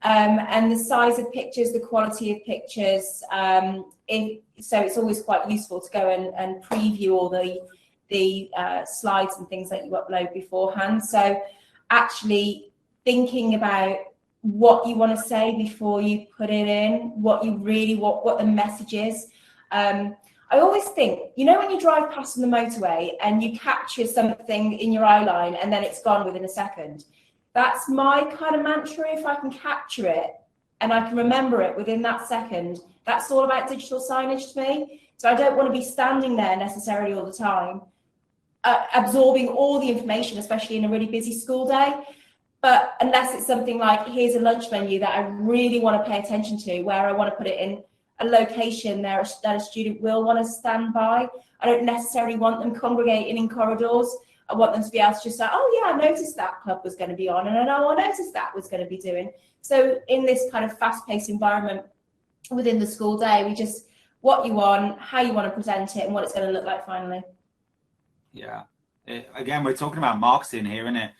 And the size of pictures, the quality of pictures, so it's always quite useful to go and preview all the slides and things that you upload beforehand. So actually thinking about what you want to say before you put it in, what the message is. I always think, when you drive past on the motorway and you capture something in your eye line and then it's gone within a second. That's my kind of mantra. If I can capture it and I can remember it within that second, that's all about digital signage to me. So I don't want to be standing there necessarily all the time, absorbing all the information, especially in a really busy school day. But unless it's something like, here's a lunch menu that I really want to pay attention to, where I want to put it in a location that a student will want to stand by. I don't necessarily want them congregating in corridors. I want them to be able to just say, oh yeah, I noticed that club was going to be on, and I know I noticed that was going to be doing. So in this kind of fast-paced environment within the school day, we just, what you want, how you want to present it, and what it's going to look like finally. Yeah. Again, we're talking about marketing here, isn't it?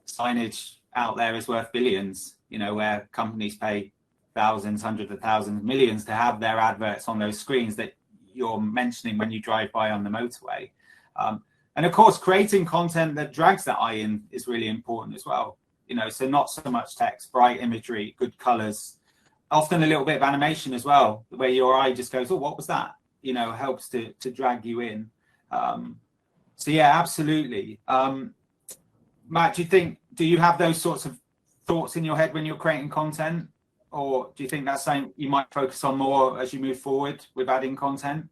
Signage out there is worth billions, where companies pay thousands, hundreds of thousands, millions to have their adverts on those screens that you're mentioning when you drive by on the motorway. And of course, creating content that drags that eye in is really important as well. So not so much text, bright imagery, good colors, often a little bit of animation as well, where your eye just goes, oh, what was that? Helps to drag you in. So yeah, absolutely. Matt, do you have those sorts of thoughts in your head when you're creating content? Or do you think that's something you might focus on more as you move forward with adding content?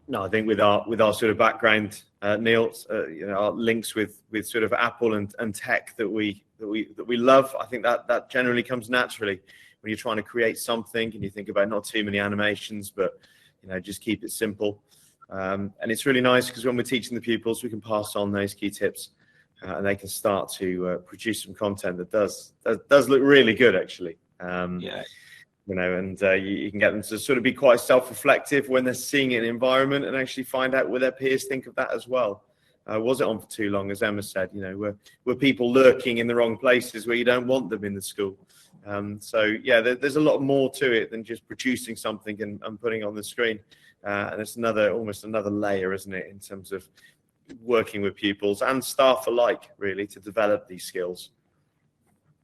No, I think with our sort of background, Neil, our links with sort of Apple and tech that we love, I think that generally comes naturally when you're trying to create something and you think about not too many animations, but just keep it simple. And it's really nice because when we're teaching the pupils, we can pass on those key tips and they can start to produce some content that does look really good, actually. Yeah. And you can get them to sort of be quite self-reflective when they're seeing an environment and actually find out what their peers think of that as well. Was it on for too long, as Emma said? Were people lurking in the wrong places where you don't want them in the school? There's a lot more to it than just producing something and putting it on the screen. And it's almost another layer, isn't it, in terms of working with pupils and staff alike, really, to develop these skills.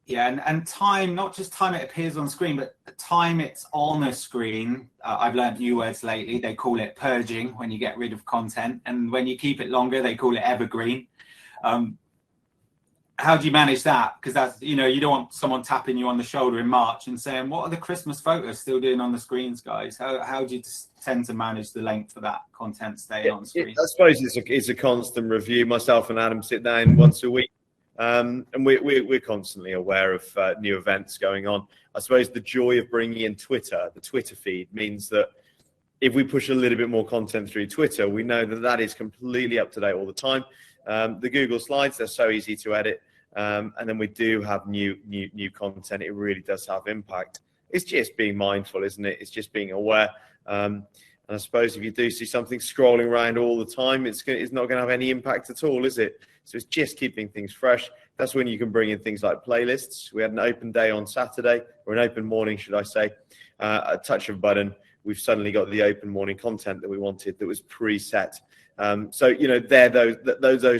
Yeah, and time, not just time it appears on screen, but the time it's on a screen. I've learned new words lately. They call it purging when you get rid of content. And when you keep it longer, they call it evergreen. How do you manage that? Because that's, you don't want someone tapping you on the shoulder in March and saying, what are the Christmas photos still doing on the screens, guys? How do you tend to manage the length of that content staying on screen? I suppose it's a constant review. Myself and Adam sit down once a week. And we're constantly aware of new events going on. I suppose the joy of bringing in Twitter, the Twitter feed, means that if we push a little bit more content through Twitter, we know that is completely up to date all the time. The Google Slides, they're so easy to edit. And then we do have new content. It really does have impact. It's just being mindful, isn't it? It's just being aware. And I suppose if you do see something scrolling around all the time, it's not going to have any impact at all, is it? So it's just keeping things fresh. That's when you can bring in things like playlists. We had an open day on Saturday, or an open morning, should I say. A touch of a button, we've suddenly got the open morning content that we wanted that was preset. Those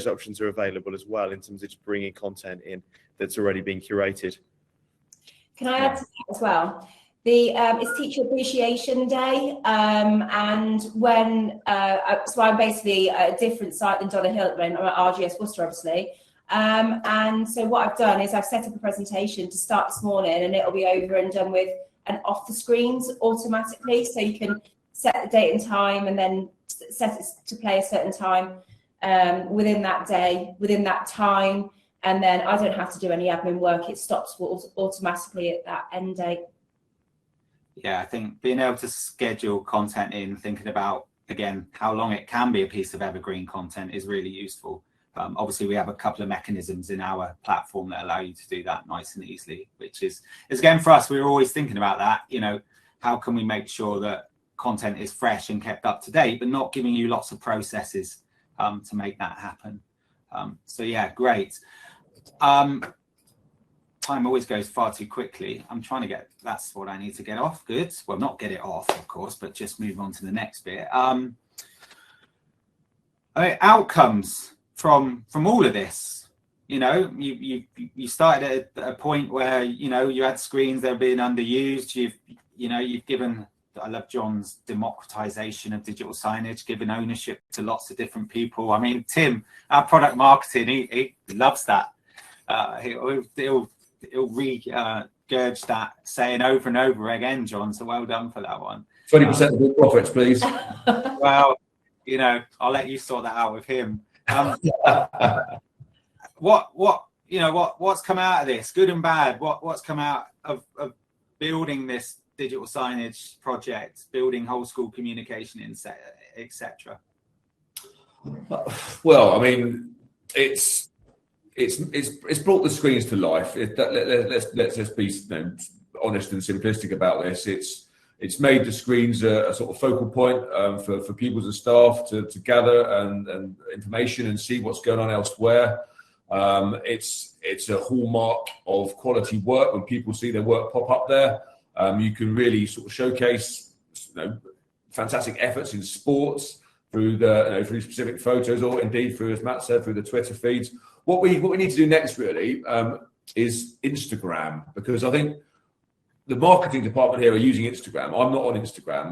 options are available as well in terms of just bringing content in that's already been curated. Can I add to that as well? It's Teacher Appreciation Day, and when so I'm basically at a different site than Donna Hill at the moment. I'm at RGS Worcester, obviously, and so what I've done is I've set up a presentation to start this morning, and it'll be over and done with and off the screens automatically, so you can set the date and time, and then set it to play a certain time within that day, within that time, and then I don't have to do any admin work. It stops automatically at that end date. Yeah, I think being able to schedule content in, thinking about, again, how long it can be a piece of evergreen content is really useful. Obviously, we have a couple of mechanisms in our platform that allow you to do that nice and easily, which is again, for us, we're always thinking about that. How can we make sure that content is fresh and kept up to date, but not giving you lots of processes to make that happen. Great. Time always goes far too quickly. I'm trying to that's what I need to get off. Good. Well, not get it off, of course, but just move on to the next bit. Outcomes from all of this. You started at a point where you had screens that are being underused. You've given, I love John's democratization of digital signage, giving ownership to lots of different people. I mean, Tim, our product marketing, he loves that. He'll regurge that saying over and over again, John. So well done for that one. 20% of the profits, please. Well, I'll let you sort that out with him. What's come out of this, good and bad? What's come out of building this digital signage project, building whole school communication, etc.? Well, I mean, it's brought the screens to life. Let's just be honest and simplistic about this. It's made the screens a sort of focal point for pupils and staff to gather and information and see what's going on elsewhere. It's a hallmark of quality work when people see their work pop up there. You can really sort of showcase fantastic efforts in sports through through specific photos, or indeed through, as Matt said, through the Twitter feeds. What we need to do next really is Instagram, because I think the marketing department here are using Instagram. I'm not on Instagram.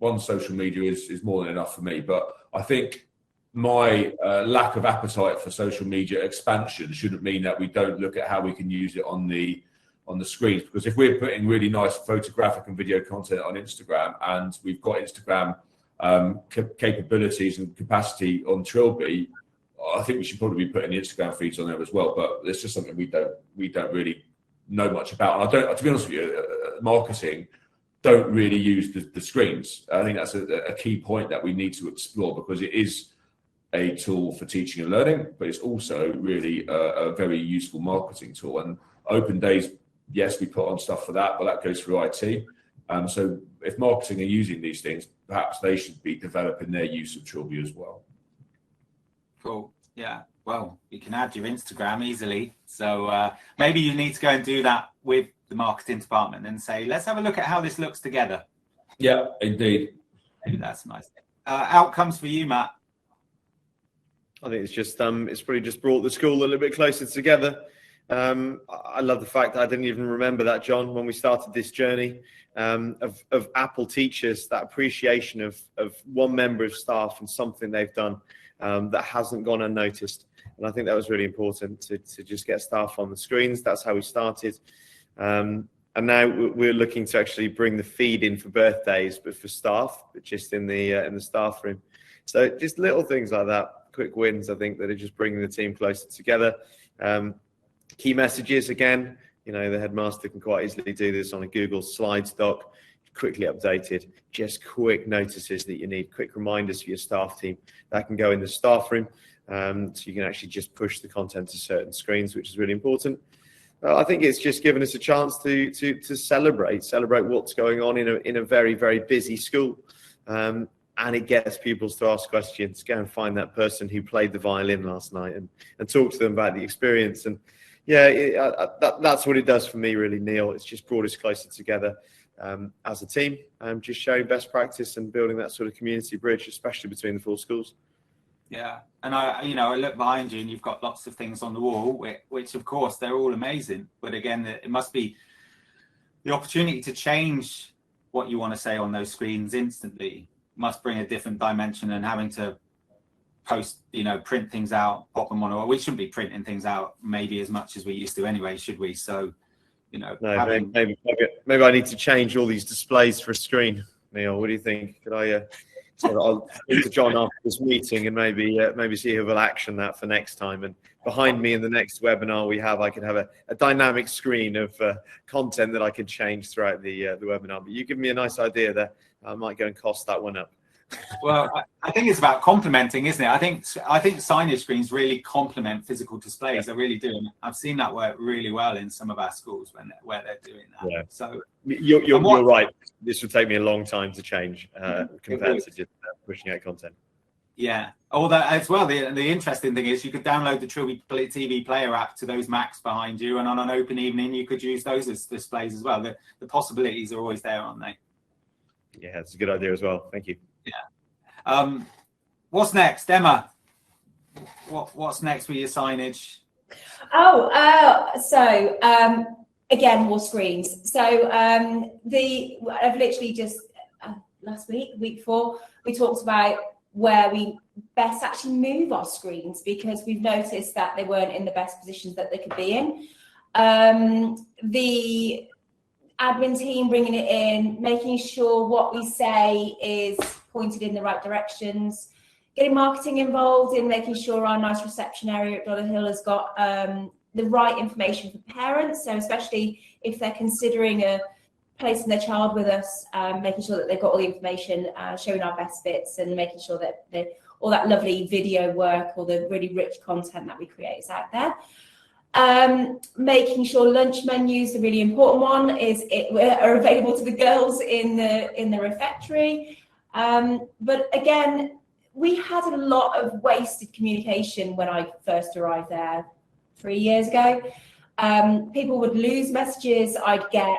One social media is more than enough for me, but I think my lack of appetite for social media expansion shouldn't mean that we don't look at how we can use it on the screens, because if we're putting really nice photographic and video content on Instagram, and we've got Instagram capabilities and capacity on Trilby, I think we should probably be putting the Instagram feeds on there as well. But it's just something we don't really know much about. And I don't, to be honest with you, marketing don't really use the screens. I think that's a key point that we need to explore, because it is a tool for teaching and learning, but it's also really a very useful marketing tool. And open days, yes, we put on stuff for that, but that goes through IT. So if marketing are using these things, perhaps they should be developing their use of Trilby as well. Cool. Yeah. Well, you can add your Instagram easily. So maybe you need to go and do that with the marketing department and say, let's have a look at how this looks together. Yeah, indeed. Maybe that's nice. Outcomes for you, Matt? I think it's just it's probably just brought the school a little bit closer together. I love the fact that I didn't even remember that, John, when we started this journey of Apple teachers, that appreciation of one member of staff and something they've done that hasn't gone unnoticed. And I think that was really important to just get staff on the screens. That's how we started. And now we're looking to actually bring the feed in for birthdays, but for staff, but just in the staff room. So just little things like that, quick wins, I think, that are just bringing the team closer together. Key messages, again, you know, the headmaster can quite easily do this on a Google Slides doc, quickly updated, just quick notices that you need, quick reminders for your staff team that can go in the staff room. So you can actually just push the content to certain screens, which is really important. I think it's just given us a chance to celebrate what's going on in a very, very busy school. And it gets pupils to ask questions, go and find that person who played the violin last night and talk to them about the experience. And yeah, that's what it does for me, really, Neil. It's just brought us closer together as a team, just showing best practice and building that sort of community bridge, especially between the 4 schools. Yeah, and I look behind you and you've got lots of things on the wall, which of course they're all amazing. But again, it must be the opportunity to change what you want to say on those screens instantly must bring a different dimension, and having to post, print things out, pop them on. Or we shouldn't be printing things out maybe as much as we used to anyway, should we? So, no, maybe I need to change all these displays for a screen. Neil, what do you think? Could I? So I'll speak to John after this meeting and maybe see who will action that for next time. And behind me in the next webinar we have, I could have a dynamic screen of content that I could change throughout the webinar. But you give me a nice idea there. I might go and cost that one up. Well, I think it's about complementing, isn't it? I think signage screens really complement physical displays. They really do. And I've seen that work really well in some of our schools where they're doing that. Yeah. So you're right. This would take me a long time to change compared to just pushing out content. Yeah. Although as well, the interesting thing is you could download the TrilbyTV Player app to those Macs behind you, and on an open evening you could use those as displays as well. The possibilities are always there, aren't they? Yeah, it's a good idea as well. Thank you. Yeah. What's next, Emma? What's next with your signage? So again, more screens. So I've literally just last week before, we talked about where we best actually move our screens, because we've noticed that they weren't in the best positions that they could be in. The admin team bringing it in, making sure what we say is pointed in the right directions, getting marketing involved in making sure our nice reception area at Dollar Hill has got the right information for parents. So especially if they're considering placing their child with us, making sure that they've got all the information, showing our best bits, and making sure that all that lovely video work, all the really rich content that we create is out there. Making sure lunch menus, a really important one, are available to the girls in the refectory. But again, we had a lot of wasted communication when I first arrived there 3 years ago. People would lose messages. I'd get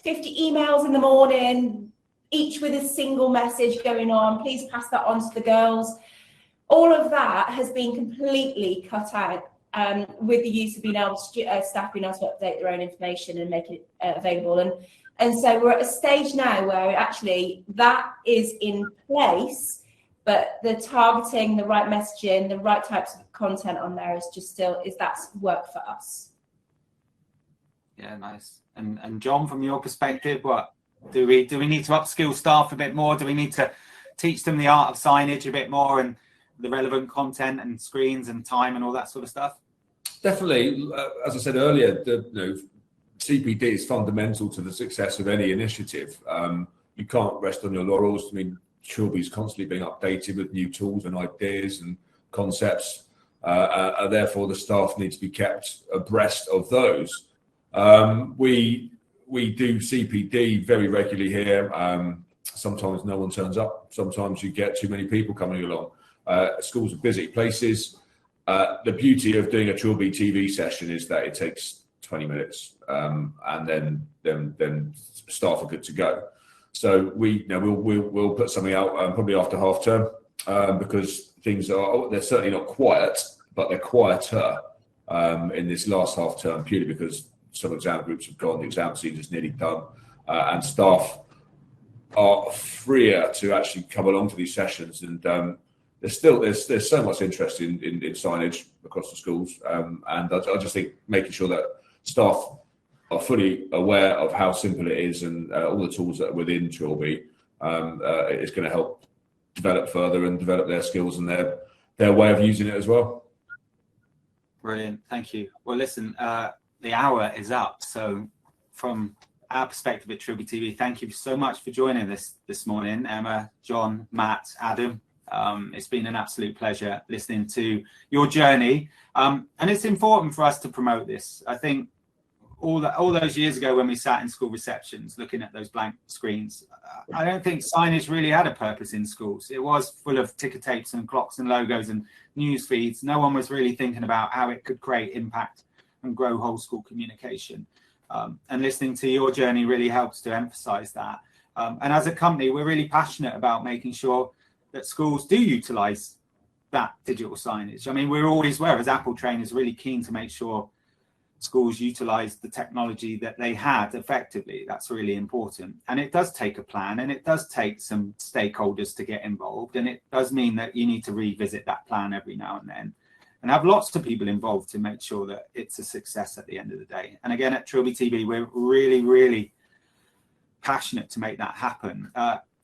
50 emails in the morning, each with a single message going on. Please pass that on to the girls. All of that has been completely cut out with the use of being able to, staff being able to update their own information and make it available. And so we're at a stage now where actually that is in place, but the targeting, the right messaging, the right types of content on there that's work for us. Yeah, nice. And John, from your perspective, what do we need to upskill staff a bit more? Do we need to teach them the art of signage a bit more, and the relevant content and screens and time and all that sort of stuff? Definitely. As I said earlier, CPD is fundamental to the success of any initiative. You can't rest on your laurels. I mean, Trilby's constantly being updated with new tools and ideas and concepts. Therefore, the staff need to be kept abreast of those. We do CPD very regularly here. Sometimes no one turns up. Sometimes you get too many people coming along. Schools are busy places. The beauty of doing a TrilbyTV session is that it takes 20 minutes, and then staff are good to go. So we'll put something out probably after half term, because they're certainly not quiet, but they're quieter in this last half term, purely because some exam groups have gone, the exam season is nearly done, and staff are freer to actually come along to these sessions. And there's so much interest in signage across the schools, and I just think making sure that staff are fully aware of how simple it is and all the tools that are within Trilby is going to help develop further and develop their skills and their way of using it as well. Brilliant, thank you. Well, listen, the hour is up, so from our perspective at TrilbyTV, thank you so much for joining us this morning, Emma, John, Matt, Adam. It's been an absolute pleasure listening to your journey, and it's important for us to promote this. I think all those years ago when we sat in school receptions looking at those blank screens, I don't think signage really had a purpose in schools. It was full of ticker tapes and clocks and logos and news feeds. No one was really thinking about how it could create impact and grow whole school communication. And listening to your journey really helps to emphasize that. And as a company, we're really passionate about making sure that schools do utilize that digital signage. I mean, as Apple trainers, really keen to make sure schools utilize the technology that they had effectively. That's really important. And it does take a plan, and it does take some stakeholders to get involved. And it does mean that you need to revisit that plan every now and then and have lots of people involved to make sure that it's a success at the end of the day. And again, at TrilbyTV, we're really, really passionate to make that happen.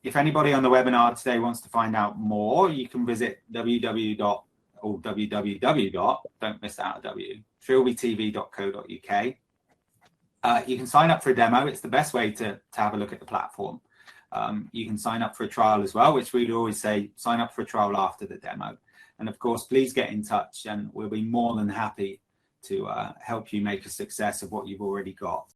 If anybody on the webinar today wants to find out more, you can visit www. Don't miss out a W, trilbytv.co.uk. You can sign up for a demo. It's the best way to have a look at the platform. You can sign up for a trial as well, which we'd always say, sign up for a trial after the demo. And of course, please get in touch and we'll be more than happy to help you make a success of what you've already got.